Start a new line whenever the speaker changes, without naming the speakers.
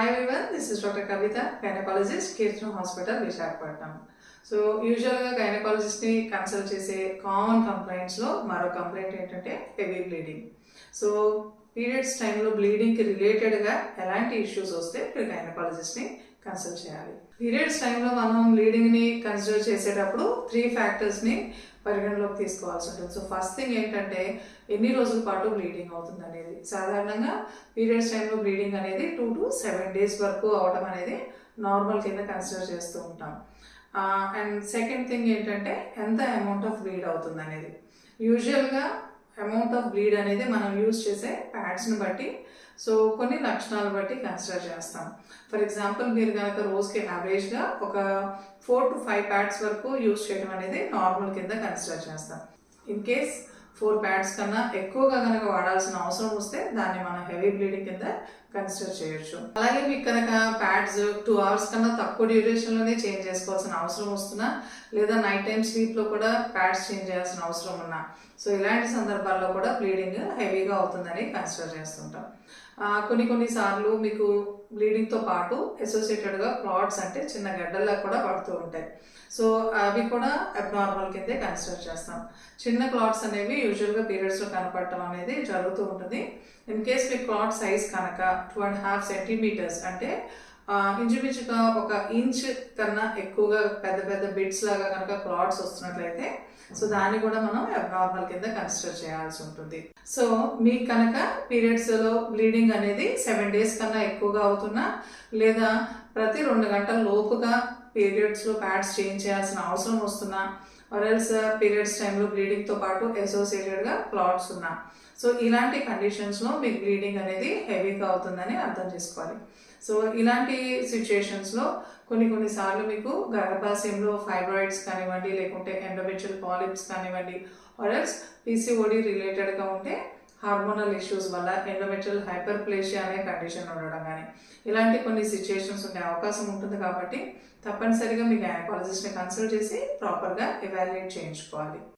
Hi everyone, this is Dr. Kavita, gynecologist, Kirtan Hospital, Visakhapatnam. So usually gynecologist ni consult chese common complaints lo maro complaint entante heavy bleeding. So periods time lo bleeding ki related ga elanti issues vaste మీరు gynecologist ni consult cheyali. Periods time lo మనం bleeding ni consider చేసేటప్పుడు 3 factors ni పరిగణలోకి తీసుకోవాల్సి ఉంటుంది. So first thing ఏంటంటే ఎన్ని రోజుల పాటు బ్లీడింగ్ అవుతుంది అనేది. సాధారణంగా పీరియడ్స్ టైంలో బ్లీడింగ్ అనేది 2 to 7 days వరకు అవడం అనేది నార్మల్ కింద కన్సిడర్ చేస్తూ ఉంటాం. అండ్ సెకండ్ థింగ్ ఏంటంటే ఎంత అమౌంట్ ఆఫ్ బ్లీడ్ అవుతుంది అనేది. యూజువల్గా అమౌంట్ ఆఫ్ బ్లీడ్ అనేది మనం యూజ్ చేసే ప్యాడ్స్ని బట్టి సో కొన్ని లక్షణాలు బట్టి కన్సిడర్ చేస్తాం. ఫర్ ఎగ్జాంపుల్ మీరు కనుక రోజుకి యావరేజ్గా ఒక 4 to 5 ప్యాడ్స్ వరకు యూజ్ చేయడం అనేది నార్మల్ కింద కన్సిడర్ చేస్తాం. ఇన్ కేస్ 4 ప్యాడ్స్ కన్నా ఎక్కువగా కనుక వాడాల్సిన అవసరం వస్తే దాన్ని మనం హెవీ బ్లీడింగ్ కింద కన్సిడర్ చేయొచ్చు. అలాగే మీకు కనుక ప్యాడ్స్ 2 hours కన్నా తక్కువ డ్యూరేషన్లోనే చేంజ్ చేసుకోవాల్సిన అవసరం వస్తున్నా లేదా నైట్ టైం స్లీప్లో కూడా ప్యాడ్స్ చేంజ్ చేయాల్సిన అవసరం ఉన్నా సో ఇలాంటి సందర్భాల్లో కూడా బ్లీడింగ్ హెవీగా అవుతుందని కన్సిడర్ చేస్తుంటాం. కొన్ని సార్లు మీకు బ్లీడింగ్తో పాటు అసోసియేటెడ్గా క్లాట్స్ అంటే చిన్న గడ్డల్లా కూడా పడుతూ ఉంటాయి. సో అవి కూడా అబ్నార్మల్ కిందే కన్సిడర్ చేస్తాం. చిన్న క్లాట్స్ అనేవి యూజువల్గా పీరియడ్స్లో కనపడటం అనేది జరుగుతూ ఉంటుంది. In case me clot size కనుక 2.5 centimeters అంటే ఇంచుమించుగా 1 inch కన్నా ఎక్కువగా పెద్ద పెద్ద బిట్స్ లాగా కనుక క్లాట్స్ వస్తున్నట్లయితే సో దాన్ని కూడా మనం అబ్నార్మల్ కింద కన్సిడర్ చేయాల్సి ఉంటుంది. సో మీకు కనుక పీరియడ్స్లో బ్లీడింగ్ అనేది 7 days కన్నా ఎక్కువగా అవుతున్నా లేదా ప్రతి 2 గంటల లోపుగా పీరియడ్స్లో ప్యాడ్స్ చేంజ్ చేయాల్సిన అవసరం వస్తున్నా ఆర్ఎల్స్ పీరియడ్స్ టైంలో బ్లీడింగ్తో పాటు అసోసియేటెడ్గా క్లాట్స్ ఉన్నా సో ఇలాంటి కండిషన్స్లో మీకు బ్లీడింగ్ అనేది హెవీగా అవుతుందని అర్థం చేసుకోవాలి. సో ఇలాంటి సిచ్యుయేషన్స్లో కొన్నిసార్లు మీకు గర్భాశయంలో ఫైబ్రాయిడ్స్ కానివ్వండి లేకుంటే ఎండోమెట్రియల్ పాలిప్స్ కానివ్వండి ఆర్ఎల్స్ పీసీఓడి రిలేటెడ్గా ఉంటే హార్మోనల్ ఇష్యూస్ వల్ల ఎండోమెట్రియల్ హైపర్ప్లేషియా అనే కండిషన్ ఉండడం కానీ ఇలాంటి కొన్ని సిచ్యుయేషన్స్ ఉండే అవకాశం ఉంటుంది. కాబట్టి తప్పనిసరిగా మీ గైనకాలజిస్ట్ని కన్సల్ట్ చేసి ప్రాపర్గా ఎవాల్యుయేట్ చేయించుకోవాలి.